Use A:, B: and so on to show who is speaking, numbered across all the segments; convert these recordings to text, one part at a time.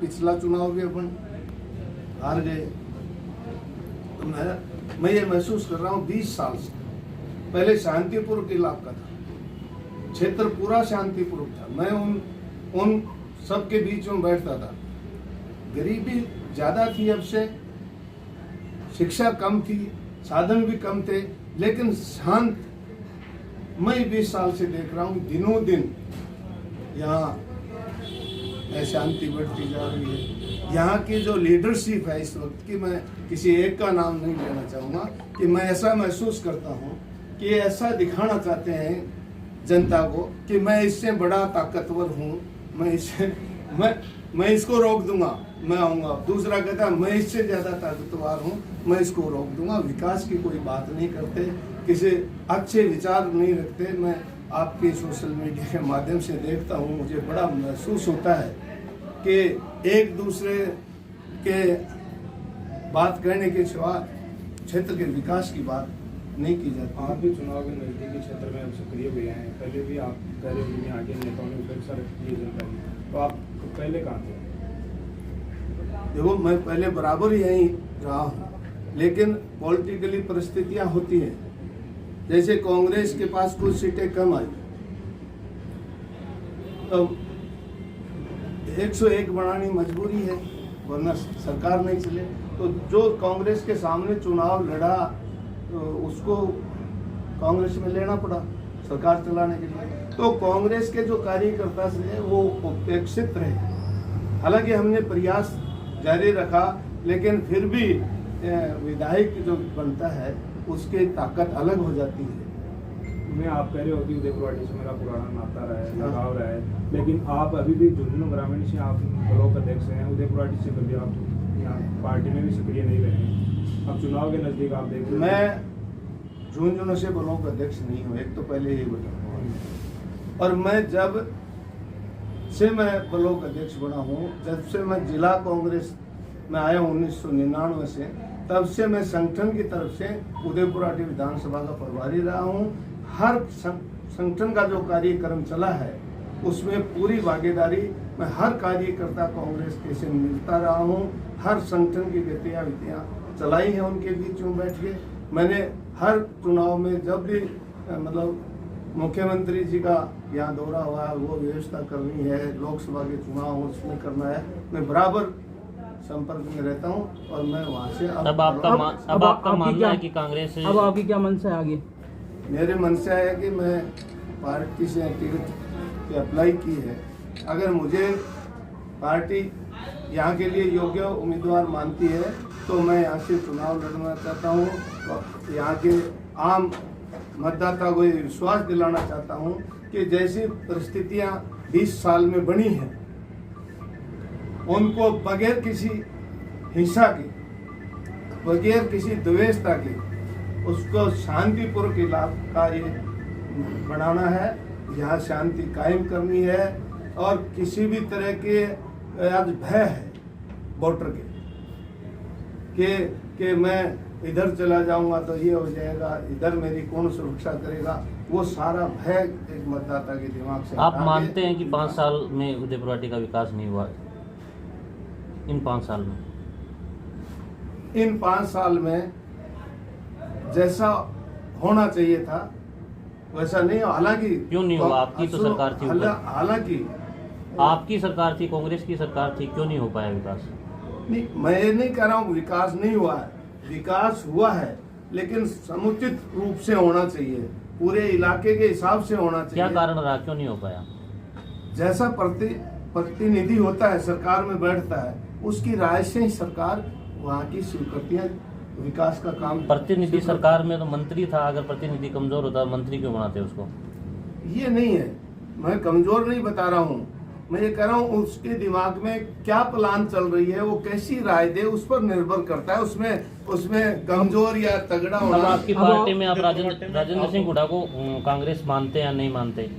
A: पिछला चुनाव भी अपन हार गए। तो मैं ये महसूस कर रहा हूँ 20 साल से। पहले शांतिपूर्वक इलाका था, क्षेत्र पूरा शांतिपूर्वक था। मैं उन सबके बीच में बैठता था। गरीबी ज्यादा थी, अब से शिक्षा कम थी, साधन भी कम थे, लेकिन शांत। मैं 20 साल से देख रहा हूँ दिनों दिन यहाँ अशांति बढ़ती जा रही है। यहाँ की जो लीडरशिप है इस वक्त की, मैं किसी एक का नाम नहीं लेना चाहूँगा, कि मैं ऐसा महसूस करता हूँ कि ऐसा दिखाना चाहते हैं जनता को कि मैं इससे बड़ा ताकतवर हूँ, मैं इसको रोक दूंगा, मैं आऊँगा। दूसरा कहता है मैं इससे ज़्यादा ताकतवर हूँ, मैं इसको रोक दूंगा। विकास की कोई बात नहीं करते, किसी अच्छे विचार नहीं रखते। मैं आपके सोशल मीडिया के माध्यम से देखता हूँ, मुझे बड़ा महसूस होता है कि एक दूसरे के बात करने के सिवा क्षेत्र के विकास की बात नहीं की जाती।
B: आप भी चुनाव के नजदीकी क्षेत्र में अब सक्रिय हुए हैं। पहले भी आप पहले भी आगे नेताओं ने उपेक्षा रखी है जनता की, तो आप पहले कहाँ थे?
A: देखो, मैं पहले बराबर ही यहीं रहा हूँ, लेकिन पॉलिटिकली परिस्थितियाँ होती हैं। जैसे कांग्रेस के पास कुछ सीटें कम आई, तो 101 बनानी मजबूरी है, वरना सरकार नहीं चले। तो जो कांग्रेस के सामने चुनाव लड़ा, तो उसको कांग्रेस में लेना पड़ा सरकार चलाने के लिए। तो कांग्रेस के जो कार्यकर्ता थे वो उपेक्षित रहे। हालांकि हमने प्रयास जारी रखा, लेकिन फिर भी विधायक जो बनता है उसकी ताकत अलग हो जाती है।
B: मैं आप कह रहे हो कि उदयपुर वाटी से मेरा पुराना नाता रहा है, लगाव रहा है, लेकिन आप अभी भी झुंझुनू ग्रामीण से आप ब्लॉक अध्यक्ष हैं। उदयपुर वाटी से कभी आप यहाँ पार्टी में भी सक्रिय नहीं रहे हैं। अब चुनाव के नजदीक आप देख रहे हैं।
A: मैं झुंझुनू से ब्लॉक अध्यक्ष नहीं हूँ, एक तो पहले ये बताऊँ। और मैं जब से मैं ब्लॉक अध्यक्ष बना हूँ, जब से मैं जिला कांग्रेस में आया हूँ 1999 से, तब से मैं संगठन की तरफ से उदयपुर वाटी विधानसभा का प्रभारी रहा हूँ। हर संगठन का जो कार्यक्रम चला है उसमें पूरी भागीदारी, मैं हर कार्यकर्ता कांग्रेस के से मिलता रहा हूँ। हर संगठन की गतिविधियाँ चलाई हैं उनके बीच में बैठ के। मैंने हर चुनाव में जब भी मतलब मुख्यमंत्री जी का यहाँ दौरा हुआ है, वो व्यवस्था करनी है, लोकसभा के चुनाव उसमें करना है, मैं बराबर संपर्क में रहता हूँ। और मैं वहाँ से
C: अब आपका मानना है कि कांग्रेस,
D: अब आपकी क्या मंशा है आगे?
A: मेरे मंशा है कि मैं पार्टी से टिकट की अप्लाई की है। अगर मुझे पार्टी यहाँ के लिए योग्य उम्मीदवार मानती है तो मैं यहाँ से चुनाव लड़ना चाहता हूँ। और यहाँ के आम मतदाता को ये विश्वास दिलाना चाहता हूँ कि जैसी परिस्थितियाँ 20 साल में बनी हैं, उनको बगैर किसी हिंसा के, बगैर किसी द्वेषता के, उसको शांतिपूर्वक इलाका ये बनाना है। यहाँ शांति कायम करनी है। और किसी भी तरह के आज भय है वोटर के मैं इधर चला जाऊंगा तो ये हो जाएगा, इधर मेरी कौन सुरक्षा करेगा, वो सारा भय एक मतदाता के दिमाग से
C: आप मानते हैं कि 5 साल में उदयपुर वाटी का विकास नहीं हुआ? इन 5 साल में,
A: इन 5 साल में जैसा होना चाहिए था वैसा नहीं। हालांकि
C: क्यों नहीं हुआ? आपकी तो सरकार थी,
A: हालांकि
C: आपकी सरकार थी, कांग्रेस की सरकार थी, क्यों नहीं हो पाया विकास?
A: नहीं, मैं ये नहीं कह रहा हूँ विकास नहीं हुआ है, विकास हुआ है, लेकिन समुचित रूप से होना चाहिए, पूरे इलाके के हिसाब से होना चाहिए।
C: क्या कारण रहा, क्यों नहीं हो पाया?
A: जैसा प्रतिनिधि होता है, सरकार में बैठता है, उसकी राय से ही सरकार वहाँ की स्वीकृतियाँ, विकास का काम।
C: प्रतिनिधि सरकार में तो मंत्री था, अगर प्रतिनिधि कमजोर होता मंत्री क्यों बनाते उसको?
A: ये नहीं है, मैं कमजोर नहीं बता रहा हूँ, मैं ये कह रहा हूँ उसके दिमाग में क्या प्लान चल रही है, वो कैसी राय दे, उस पर निर्भर करता है। उसमें कमजोर या तगड़ा होना।
C: अब आपकी पार्टी में आप राजेंद्र सिंह हुड्डा को कांग्रेस मानते या नहीं मानते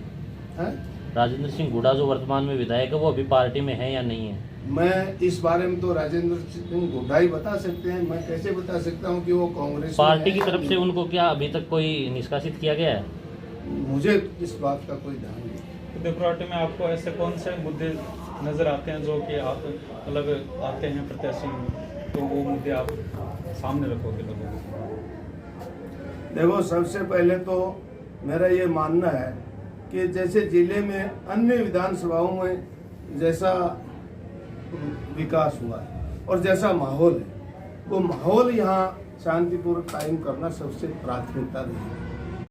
A: है?
C: राजेंद्र सिंह हुड्डा जो वर्तमान में विधायक है, वो अभी पार्टी में है या नहीं है?
A: मैं इस बारे में तो राजेंद्र सिंह हुड्डा ही बता सकते हैं। मैं कैसे बता सकता हूँ कि वो कांग्रेस
C: पार्टी की तरफ से उनको क्या अभी तक कोई निष्कासित किया गया है?
A: मुझे इस बात का कोई ध्यान नहीं।
E: उदयपुर वाटी में आपको ऐसे कौन से मुद्दे
D: नज़र आते हैं जो कि आप मतलब आते हैं प्रत्याशी तो वो मुद्दे आप सामने रखोगे लोगों को?
A: देखो, सबसे पहले तो मेरा ये मानना है कि जैसे जिले में अन्य विधानसभाओं में जैसा विकास हुआ है और जैसा माहौल है, वो माहौल यहाँ शांतिपूर्वक कायम करना सबसे प्राथमिकता रही है।